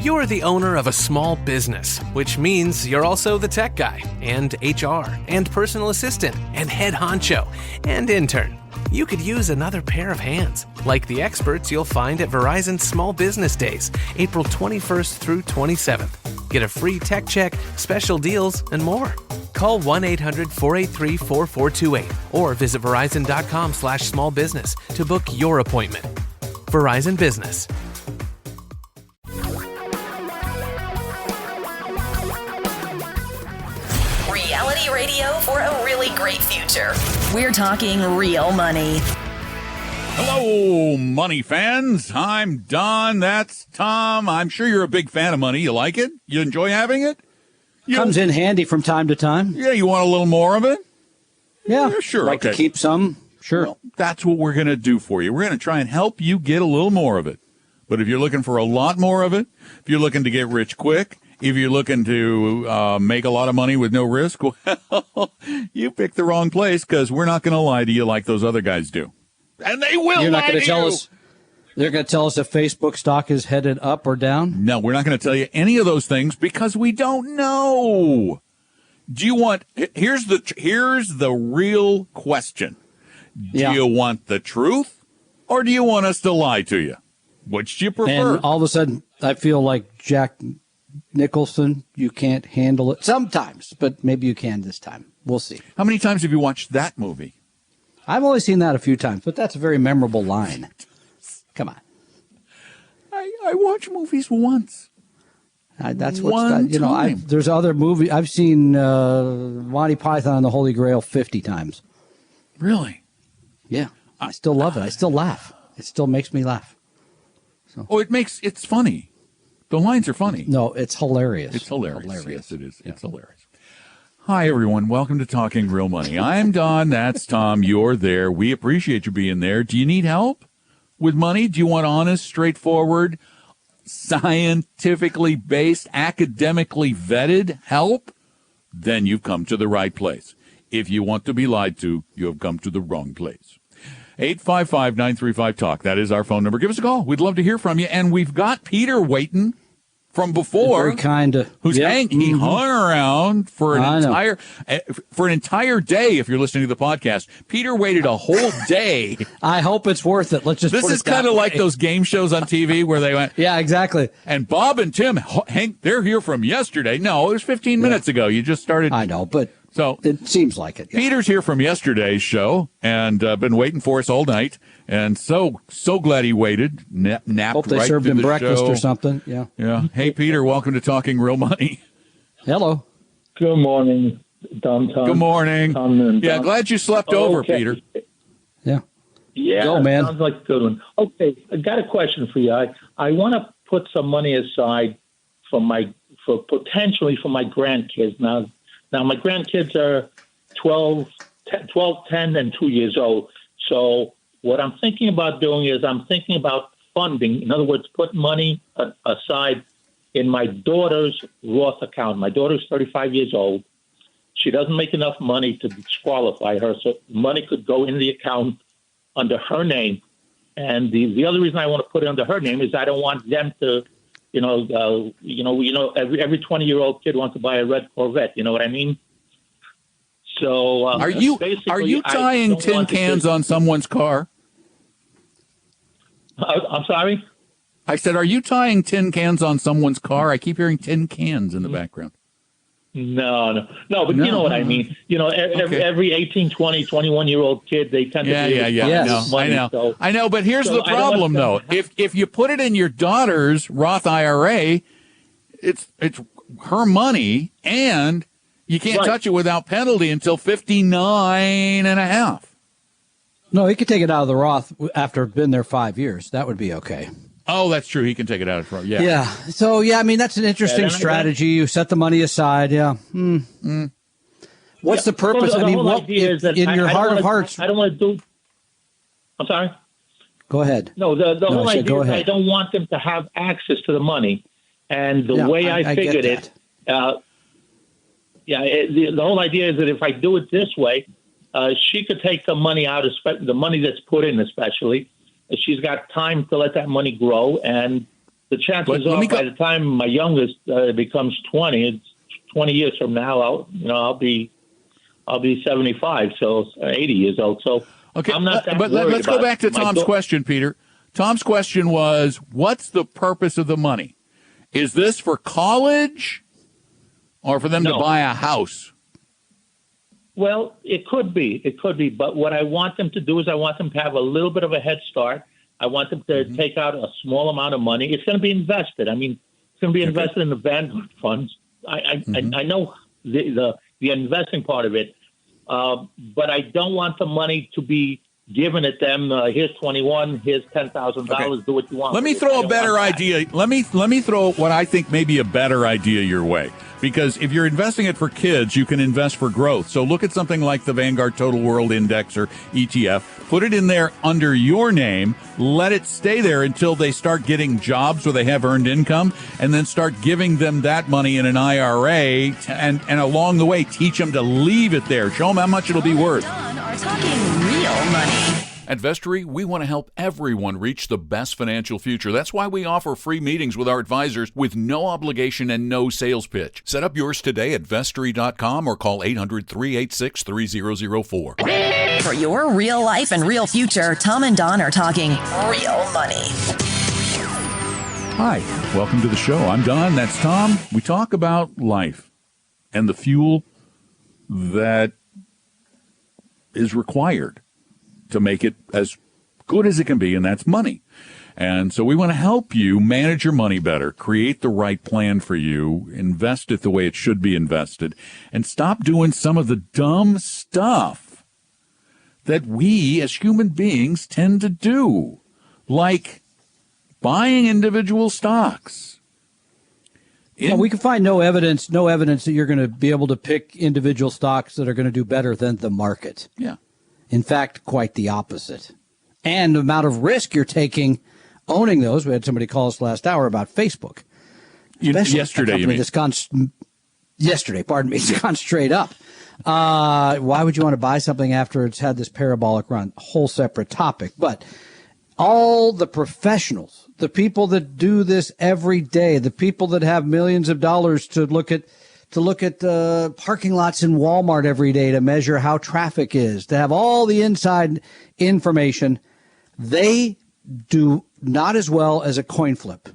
You're the owner of a small business, which means you're also the tech guy, and HR, and personal assistant, and head honcho, and intern. You could use another pair of hands, like the experts you'll find at Verizon Small Business Days, April 21st through 27th. Get a free tech check, special deals, and more. Call 1-800-483-4428 or visit verizon.com/smallbusiness to book your appointment. Verizon Business. Reality radio for a really great future. We're talking real money. Hello, money fans. I'm Don. That's Tom. I'm sure you're a big fan of money. You like it? You enjoy having it? Comes in handy from time to time. Yeah, you want a little more of it? Yeah, sure. Like okay. to keep some. Sure. Well, that's what we're going to do for you. We're going to try and help you get a little more of it. But if you're looking for a lot more of it, if you're looking to get rich quick, if you're looking to make a lot of money with no risk, well, you picked the wrong place, because we're not going to lie to you like those other guys do. And they will. You're not going to tell you. us. They're going to tell us if Facebook stock is headed up or down? No, we're not going to tell you any of those things because we don't know. Do you want, here's the real question. Do you want the truth, or do you want us to lie to you? Which do you prefer? And all of a sudden, I feel like Jack Nicholson. You can't handle it sometimes, but maybe you can this time. We'll see. How many times have you watched that movie? I've only seen that a few times, but that's a very memorable line. Come on. I watch movies once. That's what's there's other movies. I've seen Monty Python and the Holy Grail 50 times. Really? Yeah. I still love it. I still laugh. It still makes me laugh. So. Oh, it's funny. The lines are funny. No, it's hilarious. It's hilarious. Yes, it is. Yeah. It's hilarious. Hi, everyone. Welcome to Talking Real Money. I'm Don. That's Tom. You're there. We appreciate you being there. Do you need help with money? Do you want honest, straightforward, scientifically based, academically vetted help? Then you've come to the right place. If you want to be lied to, you have come to the wrong place. 855-935-TALK. That is our phone number. Give us a call. We'd love to hear from you. And we've got Peter waiting from before. Very kind of. He hung around for an entire day. If you're listening to the podcast, Peter waited a whole day. I hope it's worth it. Let's just. This is kind of like those game shows on TV where they went. Yeah, exactly. And Bob and Tim, Hank, they're here from yesterday. No, it was 15 minutes ago. You just started. I know, but so it seems like it. Yeah. Peter's here from yesterday's show and been waiting for us all night. And so glad he waited. Napped Hope they right served through him the breakfast show. Or something. Yeah. Yeah. Hey, Peter, welcome to Talking Real Money. Hello. Good morning, Tom. Good morning. Tom. Glad you slept over, Peter. Yeah. Yeah, go, man. Sounds like a good one. Okay, I got a question for you. I want to put some money aside potentially for my grandkids. Now my grandkids are 12, 10, and 2 years old. So what I'm thinking about doing is I'm thinking about funding. In other words, put money aside in my daughter's Roth account. My daughter's 35 years old. She doesn't make enough money to disqualify her, so money could go in the account under her name. And the other reason I want to put it under her name is I don't want them to, every 20-year-old kid wants to buy a red Corvette. You know what I mean? So are you tying tin cans on someone's car? I'm sorry? I said, are you tying tin cans on someone's car? I keep hearing tin cans in the background. No, but you know what I mean. Every 18, 20, 21-year-old kid, they tend to be money. I know, but here's the problem, though. If you put it in your daughter's Roth IRA, it's her money, and you can't touch it without penalty until 59 and a half. No, he could take it out of the Roth after been there 5 years. That would be okay. Oh, that's true. He can take it out of Roth. Yeah. Yeah. So, I mean, that's an interesting strategy. You set the money aside. Yeah. What's the purpose? Well, I mean, what in your heart of hearts? I don't want to do. I'm sorry. Go ahead. No, the whole idea is I don't want them to have access to the money, and the way I figured it. The whole idea is that if I do it this way, she could take the money out, the money that's put in, especially. She's got time to let that money grow, and the chances are by the time my youngest becomes 20, it's 20 years from now, I'll be 75, so 80 years old. So okay, I'm not that but worried let's go back to about Tom's question, Peter. Tom's question was, what's the purpose of the money? Is this for college or for them to buy a house? Well, it could be. But what I want them to do is I want them to have a little bit of a head start. I want them to take out a small amount of money. It's going to be invested. I mean, it's going to be invested in the Vanguard funds. I know the investing part of it, but I don't want the money to be given at them. Here's 21. Here's $10,000. Do what you want. Let me throw a better idea. Let me throw what I think may be a better idea your way. Because if you're investing it for kids, you can invest for growth. So look at something like the Vanguard Total World Index or ETF. Put it in there under your name. Let it stay there until they start getting jobs where they have earned income, and then start giving them that money in an IRA. And along the way, teach them to leave it there. Show them how much it'll be worth. Don are talking real money. At Vestory, we want to help everyone reach the best financial future. That's why we offer free meetings with our advisors with no obligation and no sales pitch. Set up yours today at Vestory.com or call 800-386-3004. For your real life and real future, Tom and Don are talking real money. Hi, welcome to the show. I'm Don, that's Tom. We talk about life and the fuel that is required to make it as good as it can be, and that's money. And so we want to help you manage your money better, create the right plan for you, invest it the way it should be invested, and stop doing some of the dumb stuff that we as human beings tend to do, like buying individual stocks. We can find no evidence that you're going to be able to pick individual stocks that are going to do better than the market. Yeah. In fact, quite the opposite. And the amount of risk you're taking owning those. We had somebody call us last hour about Facebook. Yesterday, you mean? Yesterday, pardon me. It's gone straight up. Why would you want to buy something after it's had this parabolic run? A whole separate topic. But all the professionals, the people that do this every day, the people that have millions of dollars to look at parking lots in Walmart every day to measure how traffic is, to have all the inside information, they do not as well as a coin flip.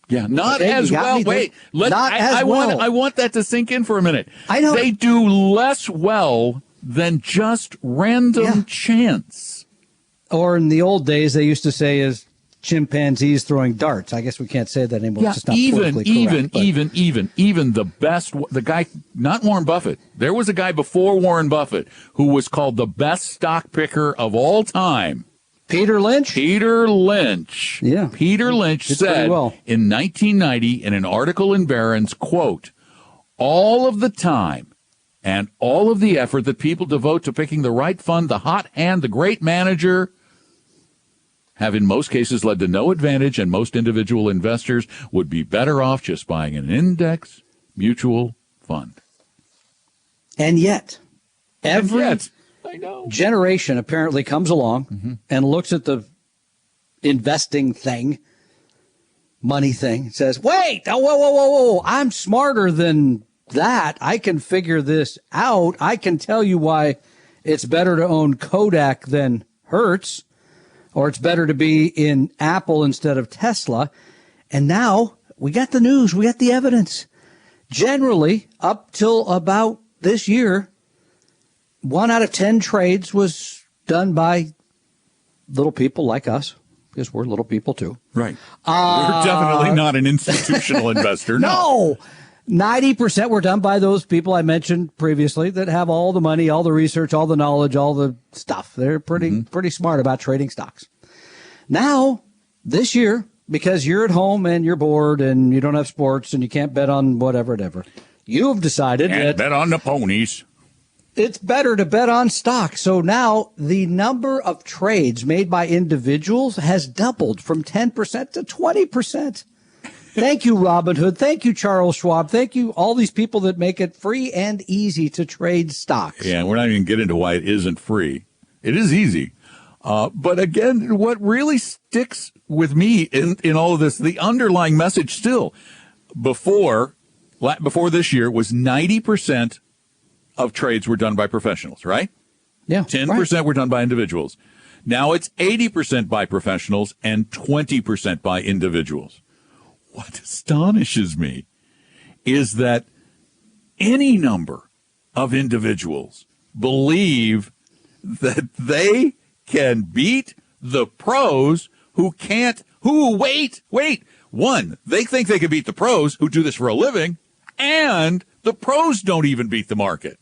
Yeah, not as well. Wait, I want that to sink in for a minute. I know. They do less well than just random chance. Or in the old days, they used to say is chimpanzees throwing darts. I guess we can't say that anymore. Yeah, it's just not politically correct, even the guy, not Warren Buffett. There was a guy before Warren Buffett who was called the best stock picker of all time. Peter Lynch? Yeah. Peter Lynch said in 1990 in an article in Barron's, quote, all of the time and all of the effort that people devote to picking the right fund, the hot hand, the great manager, have in most cases led to no advantage, and most individual investors would be better off just buying an index mutual fund. And yet, every generation apparently comes along and looks at the investing thing, money thing, says, wait, whoa, I'm smarter than that. I can figure this out. I can tell you why it's better to own Kodak than Hertz. Or it's better to be in Apple instead of Tesla. And now we got the news. We got the evidence. Generally, up till about this year, 1 out of 10 trades was done by little people like us, because we're little people too. Right. We're definitely not an institutional investor. No. 90% were done by those people I mentioned previously that have all the money, all the research, all the knowledge, all the stuff. They're pretty smart about trading stocks. Now, this year, because you're at home and you're bored and you don't have sports and you can't bet on whatever, you've decided that bet on the ponies. It's better to bet on stocks. So now the number of trades made by individuals has doubled from 10% to 20%. Thank you, Robinhood. Thank you, Charles Schwab. Thank you, all these people that make it free and easy to trade stocks. Yeah, we're not even getting into why it isn't free. It is easy. But again, what really sticks with me in all of this, the underlying message still before this year was 90% of trades were done by professionals, right? Yeah. 10% were done by individuals. Now it's 80% by professionals and 20% by individuals. What astonishes me is that any number of individuals believe that they can beat the pros one, they think they can beat the pros who do this for a living, and the pros don't even beat the market.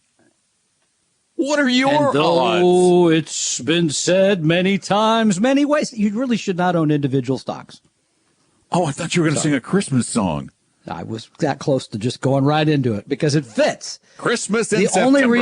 What are your odds? It's been said many times, many ways, you really should not own individual stocks. Oh, I thought you were going to sing a Christmas song. I was that close to just going right into it because it fits. Christmas in September.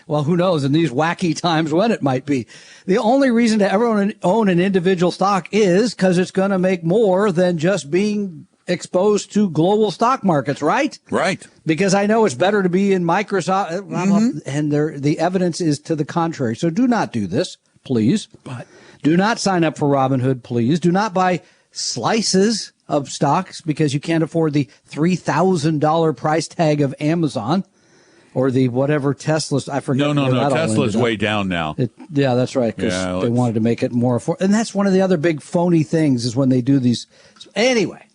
Well, who knows in these wacky times when it might be. The only reason to ever own an individual stock is because it's going to make more than just being exposed to global stock markets, right? Right. Because I know it's better to be in Microsoft, and the evidence is to the contrary. So do not do this, please. But do not sign up for Robinhood, please. Do not buy slices of stocks because you can't afford the $3,000 price tag of Amazon or the whatever Tesla. I forget. No. Tesla's way down now. Yeah, that's right. Because they wanted to make it more affordable. And that's one of the other big phony things is when they do these. Anyway,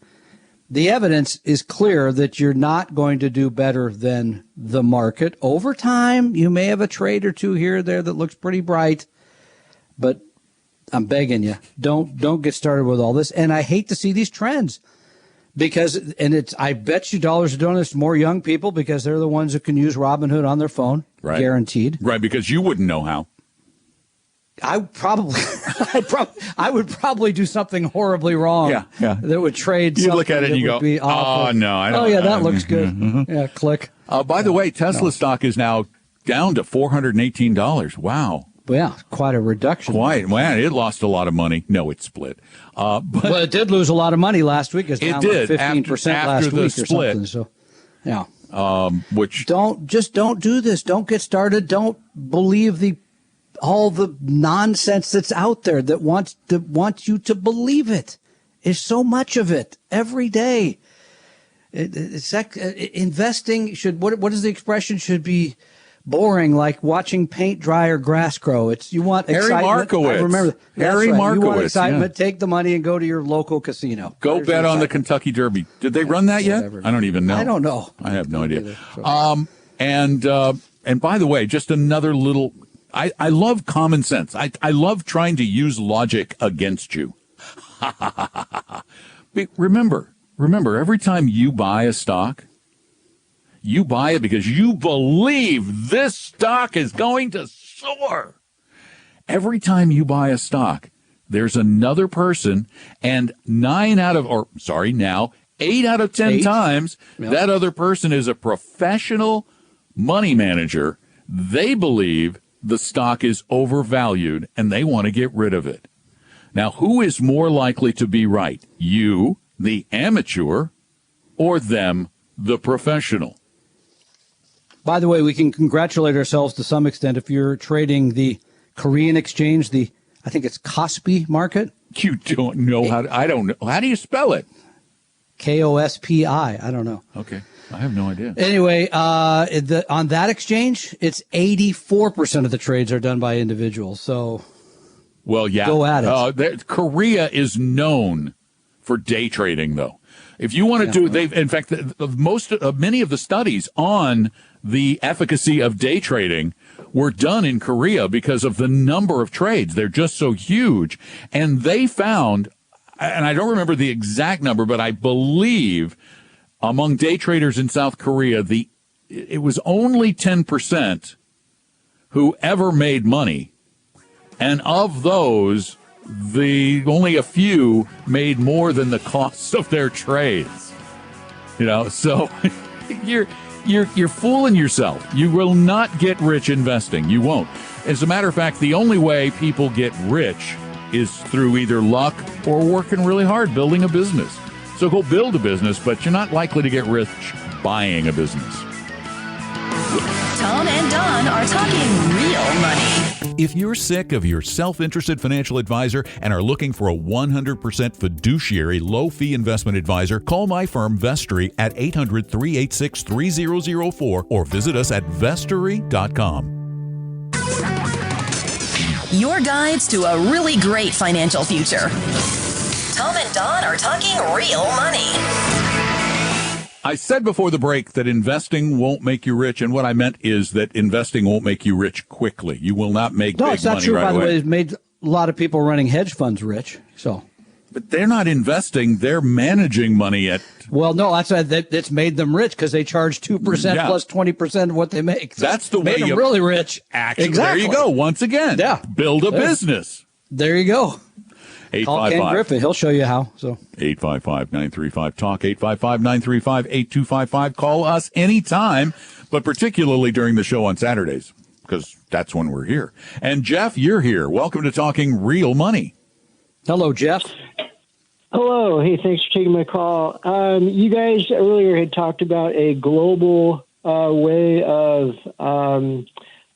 the evidence is clear that you're not going to do better than the market. Over time, you may have a trade or two here or there that looks pretty bright, but I'm begging you, don't get started with all this. And I hate to see these trends because, I bet you dollars are doing this to more young people because they're the ones who can use Robinhood on their phone, right. Guaranteed. Right, because you wouldn't know how. I would probably do something horribly wrong. Yeah. That would trade. You look at it and you go, "Oh no, I don't." Oh yeah, that looks good. Yeah, click. By the way, Tesla stock is now down to $418. Wow. Yeah, quite a reduction. Man, it lost a lot of money. No, it split. But it did lose a lot of money last week. It's down like 15% last week or something. So, yeah. Which don't do this. Don't get started. Don't believe all the nonsense that's out there that wants you to believe it. There's so much of it every day. Investing should, what is the expression, should be boring, like watching paint dry or grass grow. You want excitement. Harry Markowitz. I remember Harry Markowitz. You want excitement, take the money and go to your local casino. Go bet on the Kentucky Derby. Did they run that yet? Whatever. I don't even know. I don't know. I have no idea. And by the way, just another little, I love common sense. I love trying to use logic against you. Remember, every time you buy a stock, you buy it because you believe this stock is going to soar. Every time you buy a stock, there's another person, and 8 out of 10 times, that other person is a professional money manager. They believe the stock is overvalued, and they want to get rid of it. Now, who is more likely to be right? You, the amateur, or them, the professional? By the way, we can congratulate ourselves to some extent if you're trading the Korean exchange, I think it's Kospi market. You don't know I don't know. How do you spell it? Kospi. I don't know. Okay. I have no idea. Anyway, on that exchange, it's 84% of the trades are done by individuals. So, well, yeah. Go at it. Korea is known for day trading, though. If you want to in fact, many of the studies on the efficacy of day trading were done in Korea because of the number of trades. They're just so huge. And they found, and I don't remember the exact number, but I believe among day traders in South Korea, it was only 10% who ever made money. And of those, only a few made more than the cost of their trades. So you're fooling yourself. You will not get rich investing. You won't. As a matter of fact, the only way people get rich is through either luck or working really hard, building a business. So go build a business, but you're not likely to get rich buying a business. Tom and Don are talking real money. If you're sick of your self-interested financial advisor and are looking for a 100% fiduciary low-fee investment advisor, call my firm Vestory at 800-386-3004 or visit us at vestory.com. Your guides to a really great financial future. Tom and Don are talking real money. I said before the break that investing won't make you rich, and what I meant is that investing won't make you rich quickly. You will not make big money right away. No, it's not true, by the way. It's made a lot of people running hedge funds rich, so. But they're not investing. They're managing money at... Well, no, that's made them rich because they charge 2% plus 20% of what they make. So that's the way made them really rich. Actually, exactly. There you go. Once again, build a business. There you go. Call Ken Griffin. He'll show you how. So 855-935-TALK, 855-935-8255. Call us anytime, but particularly during the show on Saturdays, because that's when we're here. And Jeff, you're here. Welcome to Talking Real Money. Hello, Jeff. Hello. Hey, thanks for taking my call. You guys earlier had talked about a global way of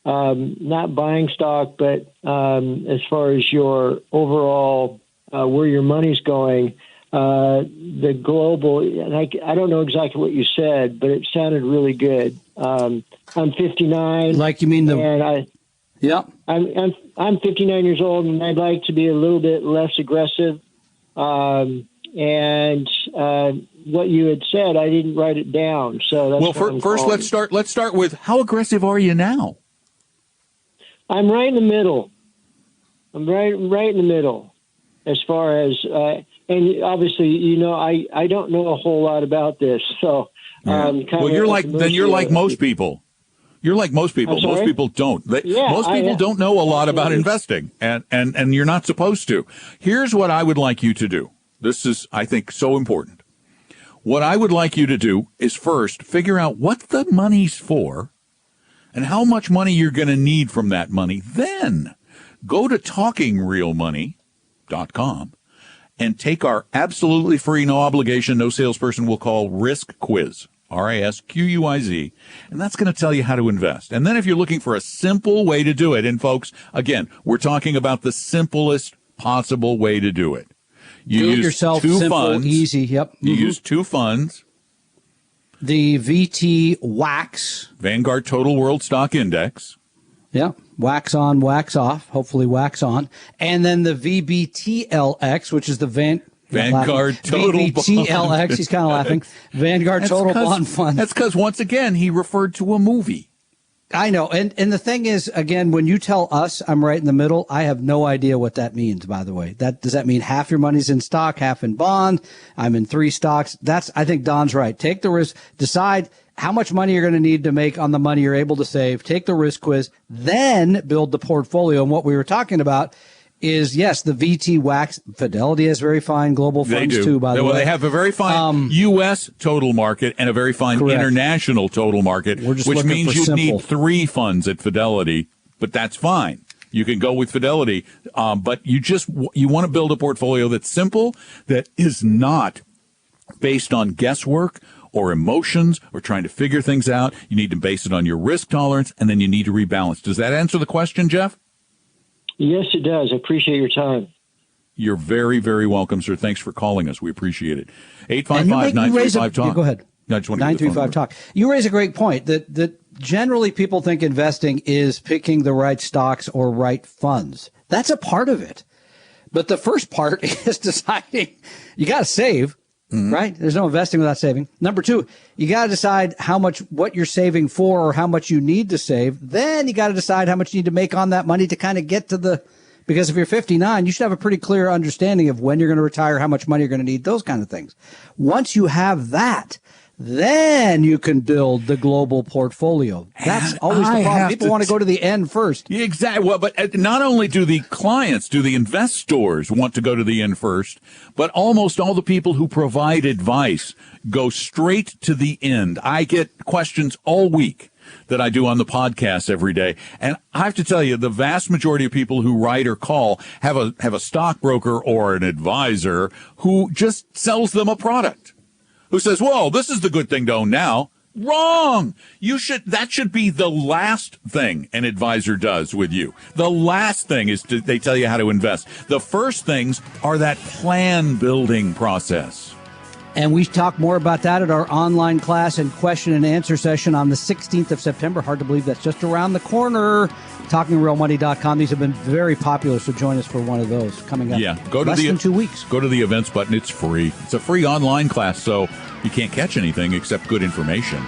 not buying stock, but as far as your overall where your money's going, the global, and I don't know exactly what you said, but it sounded really good. I'm 59. Like you mean the... And yeah. I'm 59 years old, and I'd like to be a little bit less aggressive. And what you had said, I didn't write it down. So that's first let's start with, how aggressive are you now? I'm right in the middle. I'm right in the middle, as far as and obviously, you know, I don't know a whole lot about this, so well, you're like most people. You're like most people. Most people don't. Most people don't know a lot about investing, and you're not supposed to. Here's what I would like you to do. This is, I think, so important. What I would like you to do is first figure out what the money's for and how much money you're going to need from that money. Then go to talkingrealmoney.com and take our absolutely free, no obligation, no salesperson will call risk quiz. RISQUIZ, and that's going to tell you how to invest. And then if you're looking for a simple way to do it, and folks, again, we're talking about the simplest possible way to do it. You do it use yourself, two simple, funds. Easy, yep. You use two funds. The VT WAX. Vanguard Total World Stock Index. Yeah, wax on, wax off, hopefully wax on. And then the VBTLX, which is the Vanguard Total VBTLX, he's kind of laughing. Vanguard Total Bond Fund. That's because, once again, he referred to a movie. I know. And the thing is, again, when you tell us I'm right in the middle, I have no idea what that means, by the way. Does that mean half your money's in stock, half in bond? I'm in 3 stocks. I think Don's right. Take the risk. Decide how much money you're going to need to make on the money you're able to save. Take the risk quiz, then build the portfolio. And what we were talking about is, yes, the VT WAX. Fidelity has very fine global funds too, by the way. They have a very fine U.S. total market and a very fine international total market, which means you need 3 funds at Fidelity, but that's fine. You can go with Fidelity, but you want to build a portfolio that's simple, that is not based on guesswork or emotions or trying to figure things out. You need to base it on your risk tolerance, and then you need to rebalance. Does that answer the question, Jeff? Yes, it does. I appreciate your time. You're very, very welcome, sir. Thanks for calling us. We appreciate it. 855-935-TALK. Go ahead. No, 935-TALK. You raise a great point that generally people think investing is picking the right stocks or right funds. That's a part of it. But the first part is deciding you got to save. Right? There's no investing without saving. Number 2, you got to decide what you're saving for or how much you need to save. Then you got to decide how much you need to make on that money to kind of get to because if you're 59, you should have a pretty clear understanding of when you're going to retire, how much money you're going to need, those kind of things. Once you have that, then you can build the global portfolio. That's always the problem. People want to go to the end first. Exactly. Well, but not only do the investors want to go to the end first, but almost all the people who provide advice go straight to the end. I get questions all week that I do on the podcast every day. And I have to tell you, the vast majority of people who write or call have a stockbroker or an advisor who just sells them a product. Who says, well, this is the good thing to own now. Wrong. That should be the last thing an advisor does with you. The last thing is they tell you how to invest. The first things are that plan building process. And we talk more about that at our online class and question and answer session on the 16th of September. Hard to believe that's just around the corner. TalkingRealMoney.com. These have been very popular, so join us for one of those coming up. Yeah, less than 2 weeks. Go to the events button. It's free. It's a free online class, so you can't catch anything except good information.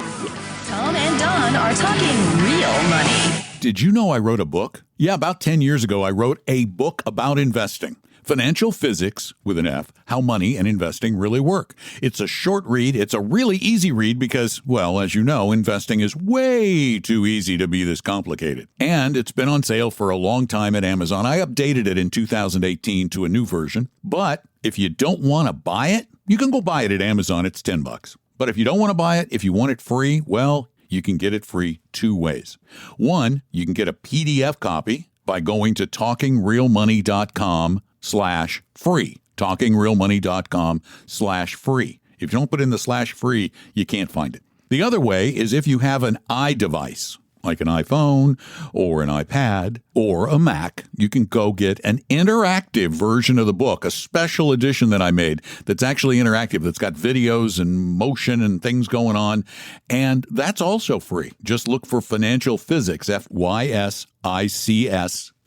Tom and Don are talking real money. Did you know I wrote a book? Yeah, about 10 years ago, I wrote a book about investing. Financial Physics, with an F, How Money and Investing Really Work. It's a short read. It's a really easy read because, well, as you know, investing is way too easy to be this complicated. And it's been on sale for a long time at Amazon. I updated it in 2018 to a new version. But if you don't want to buy it, you can go buy it at Amazon. It's $10. But if you don't want to buy it, if you want it free, well, you can get it free two ways. One, you can get a PDF copy by going to talkingrealmoney.com/free. talkingrealmoney.com/free. If you don't put in the /free, you can't find it. The other way is if you have an iDevice, like an iPhone or an iPad or a Mac, you can go get an interactive version of the book, a special edition that I made that's actually interactive, that's got videos and motion and things going on, and that's also free. Just look for Financial Physics, FYSICS,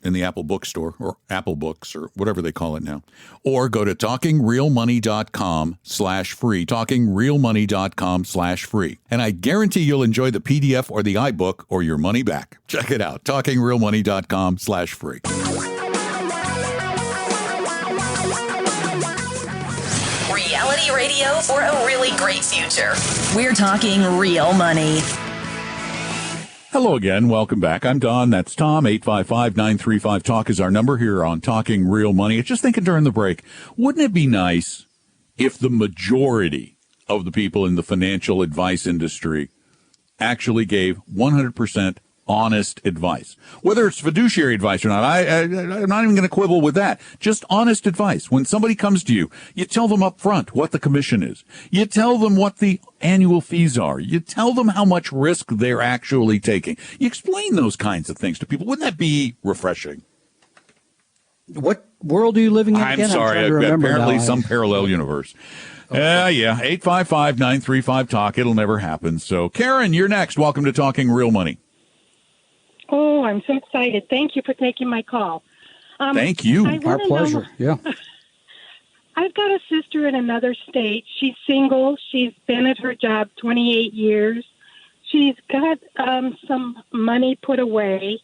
in the Apple Bookstore or Apple Books or whatever they call it now. Or go to talkingrealmoney.com/free, talkingrealmoney.com/free. And I guarantee you'll enjoy the PDF or the iBook or your money back. Check it out, talkingrealmoney.com/free. Reality radio for a really great future. We're talking real money. Hello again. Welcome back. I'm Don. That's Tom. 855-935-TALK is our number here on Talking Real Money. Just thinking during the break, wouldn't it be nice if the majority of the people in the financial advice industry actually gave 100% honest advice? Whether it's fiduciary advice or not, I'm not even going to quibble with that. Just honest advice. When somebody comes to you, you tell them up front what the commission is. You tell them what the annual fees are. You tell them how much risk they're actually taking. You explain those kinds of things to people. Wouldn't that be refreshing? What world are you living in again? I'm sorry. Apparently some parallel universe. Okay. Yeah. 855-935-TALK. It'll never happen. So, Karen, you're next. Welcome to Talking Real Money. Oh, I'm so excited. Thank you for taking my call. Thank you. Our pleasure. Yeah. I've got a sister in another state. She's single. She's been at her job 28 years. She's got some money put away.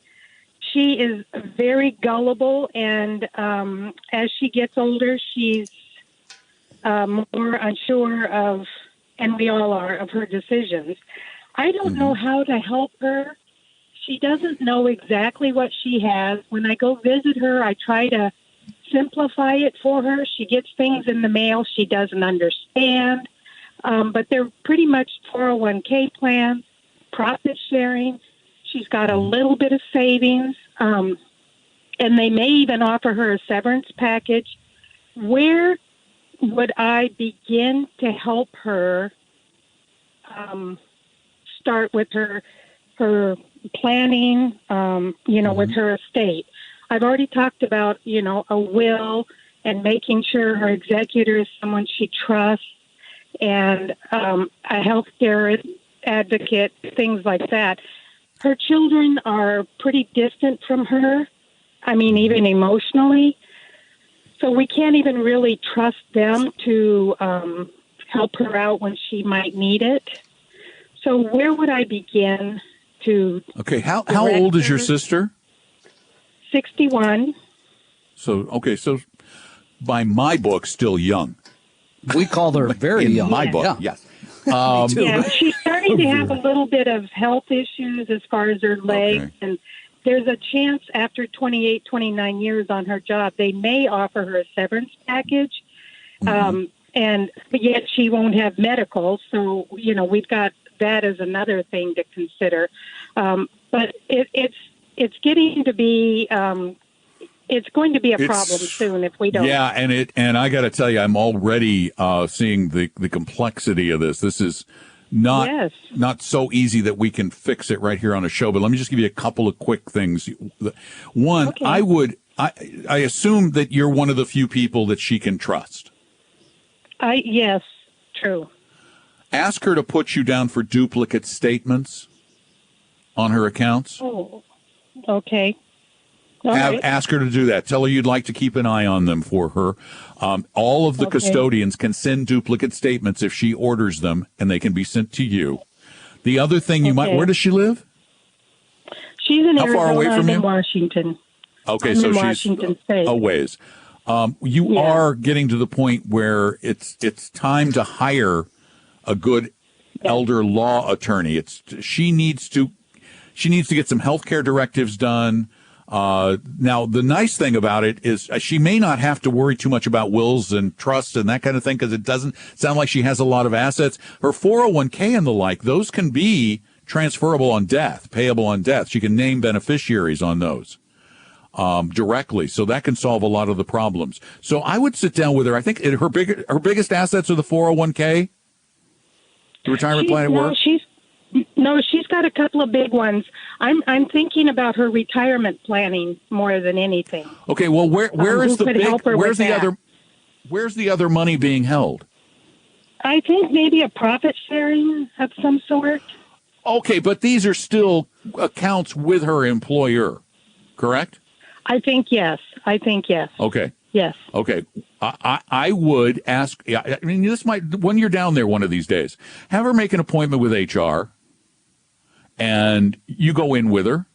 She is very gullible, and as she gets older, she's more unsure of, and we all are, of her decisions. I don't know how to help her. She doesn't know exactly what she has. When I go visit her, I try to simplify it for her. She gets things in the mail she doesn't understand, but they're pretty much 401k plans, profit sharing. She's got a little bit of savings, and they may even offer her a severance package. Where would I begin to help her start with her planning, with her estate? I've already talked about, a will and making sure her executor is someone she trusts, and a healthcare advocate, things like that. Her children are pretty distant from her. I mean, even emotionally. So we can't even really trust them to help her out when she might need it. So where would I begin to... Okay, how old is your sister? 61. So by my book, still young. We called her very young. In my book, yes. She's starting to have a little bit of health issues as far as her legs, and there's a chance after 28, 29 years on her job, they may offer her a severance package, but yet she won't have medical, so, we've got that as another thing to consider. But it's getting to be... it's going to be a problem soon if we don't. Yeah, and I got to tell you, I'm already seeing the complexity of this. This is not so easy that we can fix it right here on a show. But let me just give you a couple of quick things. One, okay. I assume that you're one of the few people that she can trust. Yes, true. Ask her to put you down for duplicate statements on her accounts. Oh, okay. Ask her to do that. Tell her you'd like to keep an eye on them for her. All of the custodians can send duplicate statements if she orders them, and they can be sent to you. The other thing where does she live? She's in Arizona. How far away from you? In Washington. Okay, I'm so in she's Washington State. a ways. You are getting to the point where it's time to hire a good elder law attorney. She needs to get some healthcare directives done. Now, the nice thing about it is she may not have to worry too much about wills and trusts and that kind of thing because it doesn't sound like she has a lot of assets. Her 401k and the like, those can be transferable on death, payable on death. She can name beneficiaries on those directly, so that can solve a lot of the problems. So I would sit down with her. I think her biggest assets are the 401k, the retirement plan at work. She's got a couple of big ones. I'm thinking about her retirement planning more than anything. Okay, well, where's the other money being held? I think maybe a profit sharing of some sort. Okay, but these are still accounts with her employer, correct? I think yes. Okay. Yes. Okay. I would ask, I mean, when you're down there one of these days, have her make an appointment with HR, and you go in with her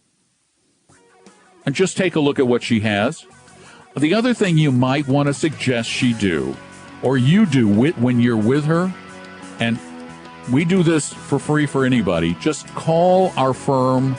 and just take a look at what she has. The other thing you might want to suggest she do, or you do when you're with her, and we do this for free for anybody, just call our firm,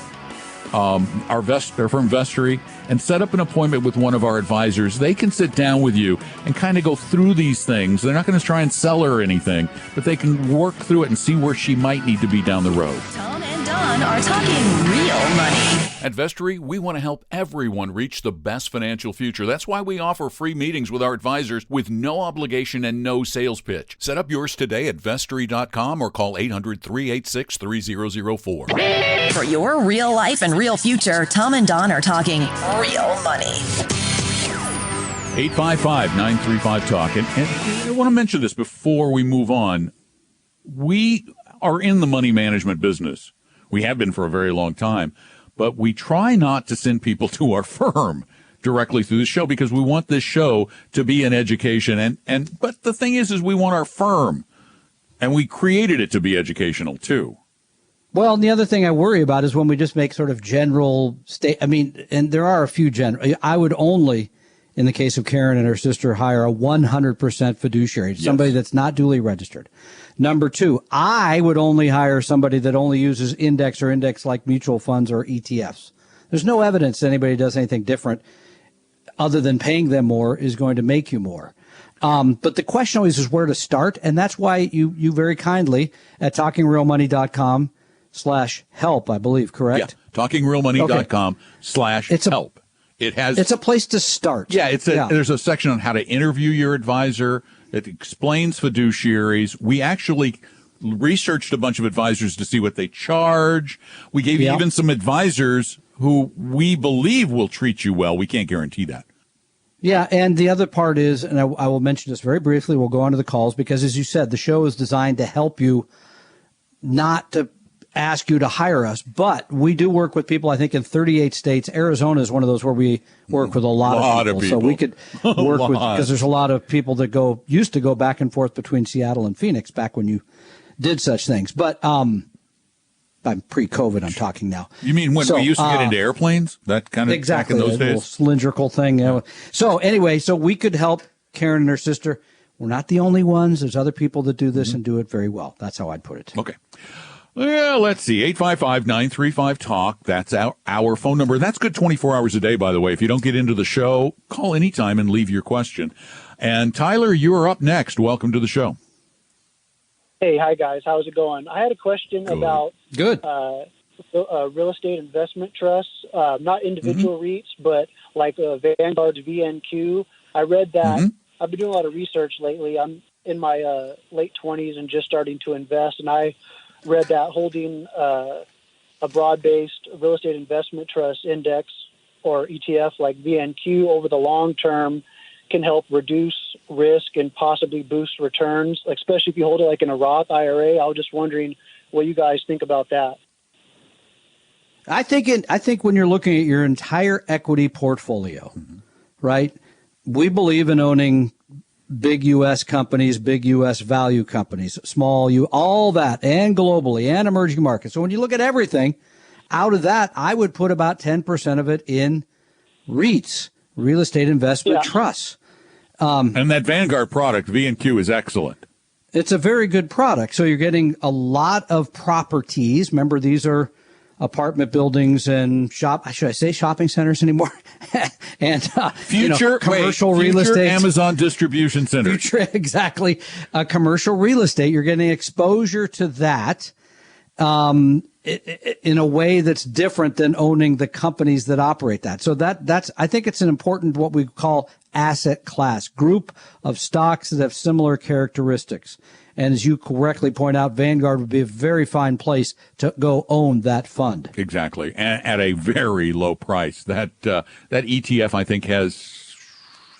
our firm Vestory, and set up an appointment with one of our advisors. They can sit down with you and kind of go through these things. They're not going to try and sell her anything, but they can work through it and see where she might need to be down the road. Tom and Don are talking real money. At Vestory, we want to help everyone reach the best financial future. That's why we offer free meetings with our advisors with no obligation and no sales pitch. Set up yours today at Vestory.com or call 800-386-3004. For your real life and real future, Tom and Don are talking real money. 855-935-TALK. And I want to mention this before we move on. We are in the money management business. We have been for a very long time. But we try not to send people to our firm directly through the show because we want this show to be an education. But the thing is we want our firm, and we created it to be educational too. Well, and the other thing I worry about is when we just make sort of general and there are a few general. I would only, in the case of Karen and her sister, hire a 100% fiduciary, somebody that's not duly registered. Number two, I would only hire somebody that only uses index-like mutual funds or ETFs. There's no evidence that anybody does anything different other than paying them more is going to make you more. But the question always is where to start, and that's why you very kindly at talkingrealmoney.com/help, I believe, correct? Yeah, talkingrealmoney.com/help. It's a place to start. Yeah, there's a section on how to interview your advisor. It explains fiduciaries. We actually researched a bunch of advisors to see what they charge. We gave you even some advisors who we believe will treat you well. We can't guarantee that. Yeah, and the other part is, and I will mention this very briefly, we'll go on to the calls, because as you said, the show is designed to help you, not to ask you to hire us, but we do work with people, I think, in 38 states. Arizona is one of those where we work with a lot of people. So we could work with, because there's a lot of people that used to go back and forth between Seattle and Phoenix back when you did such things. But I'm pre-COVID, I'm talking now. You mean when we used to get into airplanes? That kind of exactly, back in those days? Little cylindrical thing. You know. So anyway, we could help Karen and her sister. We're not the only ones. There's other people that do this and do it very well. That's how I'd put it. Okay. Well, let's see. 855-935-TALK. That's our phone number. That's good 24 hours a day, by the way. If you don't get into the show, call anytime and leave your question. And Tyler, you are up next. Welcome to the show. Hey, hi, guys. How's it going? I had a question about real estate investment trusts, not individual REITs, but like Vanguard's VNQ. I read that. I've been doing a lot of research lately. I'm in my late 20s and just starting to invest, and I read that holding a broad-based real estate investment trust index or ETF like VNQ over the long term can help reduce risk and possibly boost returns, like especially if you hold it like in a Roth IRA. I was just wondering what you guys think about that. I think when you're looking at your entire equity portfolio, right? We believe in owning big U.S. companies, big U.S. value companies, small all that, and globally and emerging markets. So when you look at everything, out of that, I would put about 10% of it in REITs, real estate investment trusts. And that Vanguard product, VNQ, is excellent. It's a very good product. So you're getting a lot of properties. Remember, these are apartment buildings and should I say shopping centers anymore? And future commercial real estate, Amazon distribution centers. Future, exactly. Commercial real estate. You're getting exposure to that in a way that's different than owning the companies that operate that. So that's I think it's an important what we call asset class, group of stocks that have similar characteristics. And as you correctly point out, Vanguard would be a very fine place to go own that fund. Exactly, and at a very low price. That ETF, I think, has.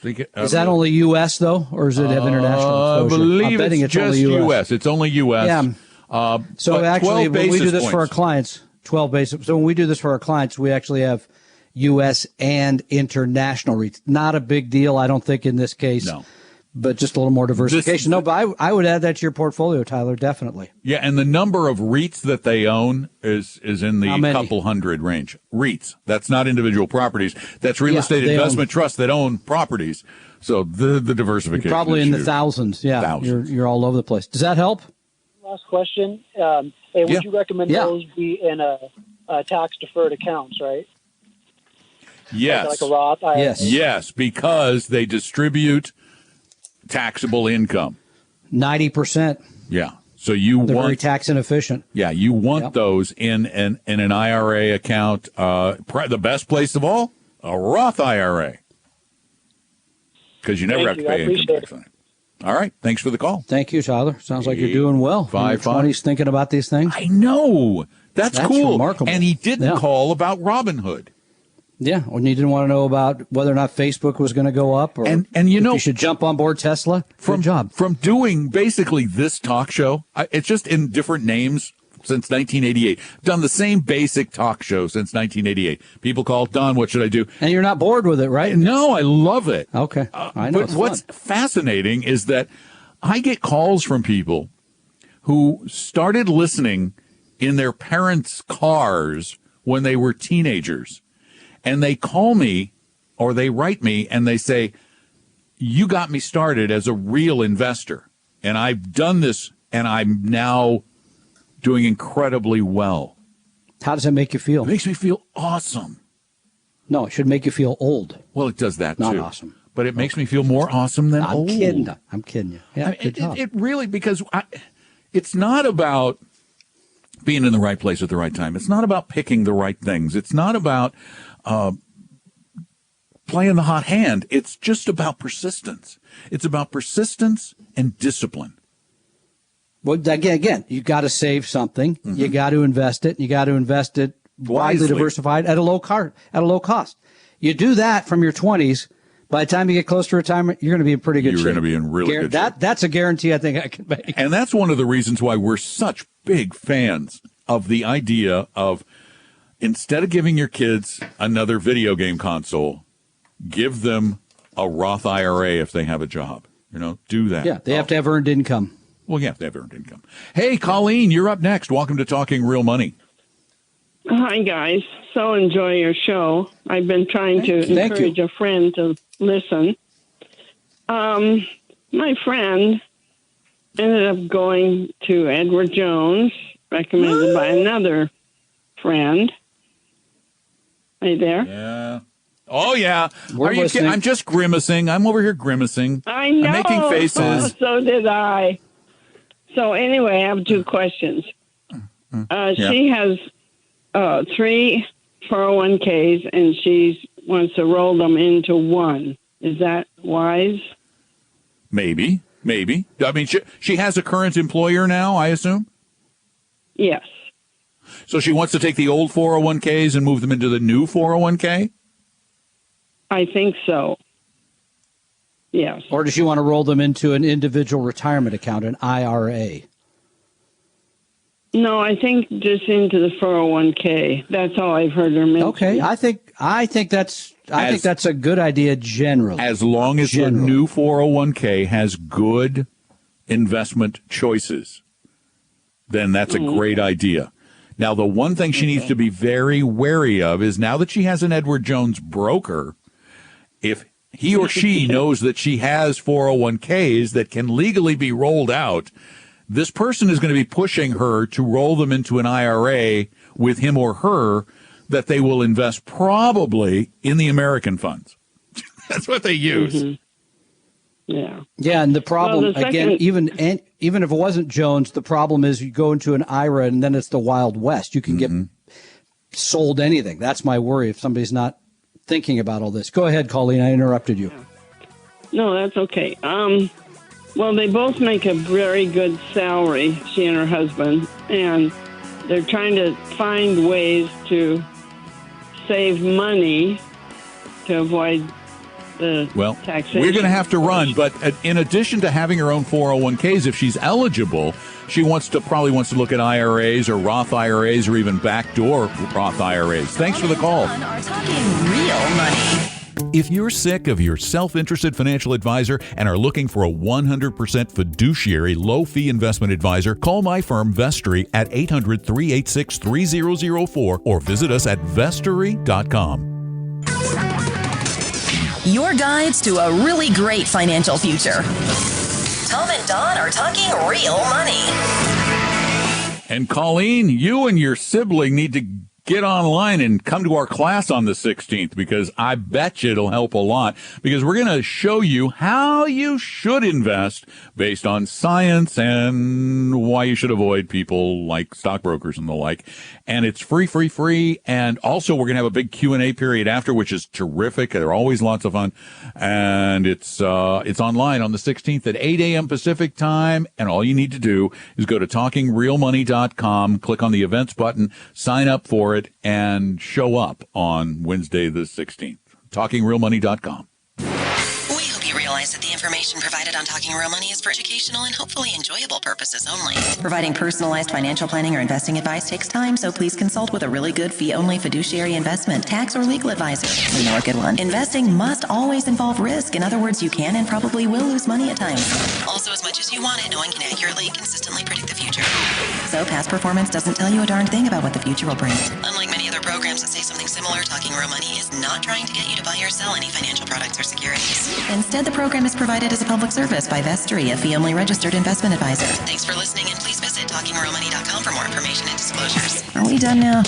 Is that only U.S. though, or does it have international exposure? I believe it's just U.S. It's only U.S. Yeah. So actually, when we do this for our clients, 12 basis. So when we do this for our clients, we actually have U.S. and international REITs. Not a big deal, I don't think, in this case. No. But just a little more diversification. But I would add that to your portfolio, Tyler, definitely. Yeah, and the number of REITs that they own is in the couple hundred range. REITs. That's not individual properties. That's real estate investment trusts that own properties. So the diversification. You're probably in the thousands. Yeah, thousands. You're all over the place. Does that help? Last question. Would you recommend those be in a tax-deferred accounts, right? Yes. Like a Roth IRA? Yes, because they distribute taxable income. 90%. Yeah. So they're very tax inefficient. Yeah, you want those in an IRA account. The best place of all, a Roth IRA, because you never have to pay income tax on it. All right. Thanks for the call. Thank you, Tyler. Sounds like you're doing well. 20s thinking about these things. I know. That's cool. Remarkable. And he didn't call about Robinhood. Yeah, or you didn't want to know about whether or not Facebook was going to go up, or and you should jump on board Tesla. Good job. From doing basically this talk show, it's just in different names since 1988. Done the same basic talk show since 1988. People call, Don, what should I do? And you're not bored with it, right? No, I love it. Okay, I know. But what's fascinating is that I get calls from people who started listening in their parents' cars when they were teenagers. And they call me or they write me and they say, you got me started as a real investor. And I've done this and I'm now doing incredibly well. How does it make you feel? It makes me feel awesome. No, it should make you feel old. Well, it does that too. Not awesome. But it makes me feel more awesome than old. I'm kidding you. Yeah, good job. It really, because it's not about being in the right place at the right time. It's not about picking the right things. It's not about playing the hot hand. It's just about persistence. It's about persistence and discipline. Well, again, you got to save something. Mm-hmm. You got to invest it. You got to invest it widely diversified at a low cost. You do that from your 20s. By the time you get close to retirement, you're going to be in pretty good shape. You're going to be in really good shape. That's a guarantee I think I can make. And that's one of the reasons why we're such big fans of the idea of, instead of giving your kids another video game console, give them a Roth IRA if they have a job. Do that. Yeah, they have to have earned income. Well, yeah, they have earned income. Hey, Colleen, you're up next. Welcome to Talking Real Money. Hi, guys. So enjoy your show. I've been trying to encourage a friend to listen. My friend ended up going to Edward Jones, recommended by another friend. Are you there? Yeah. Oh, yeah. Are you kidding? I'm just grimacing. I'm over here grimacing. I know. I'm making faces. Oh, so did I. So anyway, I have two questions. She has 3 401ks, and she wants to roll them into one. Is that wise? Maybe. I mean, she has a current employer now, I assume? Yes. So she wants to take the old 401ks and move them into the new 401k? I think so. Yes. Or does she want to roll them into an individual retirement account, an IRA? No, I think just into the 401k. That's all I've heard her mention. Okay, I think that's a good idea generally. As long as the new 401k has good investment choices, then that's a great idea. Now, the one thing she needs to be very wary of is now that she has an Edward Jones broker, if he or she knows that she has 401ks that can legally be rolled out, this person is going to be pushing her to roll them into an IRA with him or her that they will invest probably in the American funds. That's what they use. Mm-hmm. Yeah. Yeah, and the problem, again, even if it wasn't Jones, the problem is you go into an IRA and then it's the Wild West. You can get sold anything. That's my worry if somebody's not thinking about all this. Go ahead, Colleen. I interrupted you. No, that's okay. Well, they both make a very good salary, she and her husband, and they're trying to find ways to save money to avoid the taxation. We're going to have to run, but in addition to having her own 401ks, if she's eligible, she probably wants to look at IRAs or Roth IRAs or even backdoor Roth IRAs. Thanks for the call. Are talking real money. If you're sick of your self-interested financial advisor and are looking for a 100% fiduciary low-fee investment advisor, call my firm Vestory at 800-386-3004 or visit us at vestory.com. Your guides to a really great financial future. Tom and Don are talking real money. And Colleen, you and your sibling need to get online and come to our class on the 16th, because I bet you it'll help a lot, because we're going to show you how you should invest based on science and why you should avoid people like stockbrokers and the like. And it's free. And also we're going to have a big Q&A period after, which is terrific. They're always lots of fun. And it's online on the 16th at 8 a.m. Pacific time. And all you need to do is go to talkingrealmoney.com, click on the events button, sign up for it, and show up on Wednesday the 16th. TalkingRealMoney.com. We hope you realize that the information provided on Talking Real Money is for educational and hopefully enjoyable purposes only. Providing personalized financial planning or investing advice takes time, so please consult with a really good fee-only fiduciary investment, tax, or legal advisor. We know a good one. Investing must always involve risk. In other words, you can and probably will lose money at times. Also, as much as you want it, no one can accurately and consistently predict the future. So past performance doesn't tell you a darn thing about what the future will bring. Unlike many other programs that say something similar, Talking Real Money is not trying to get you to buy or sell any financial products or securities. Instead, the program is provided as a public service by Vestory, a fee-only registered investment advisor. Thanks for listening, and please visit TalkingRealMoney.com for more information and disclosures. Are we done now?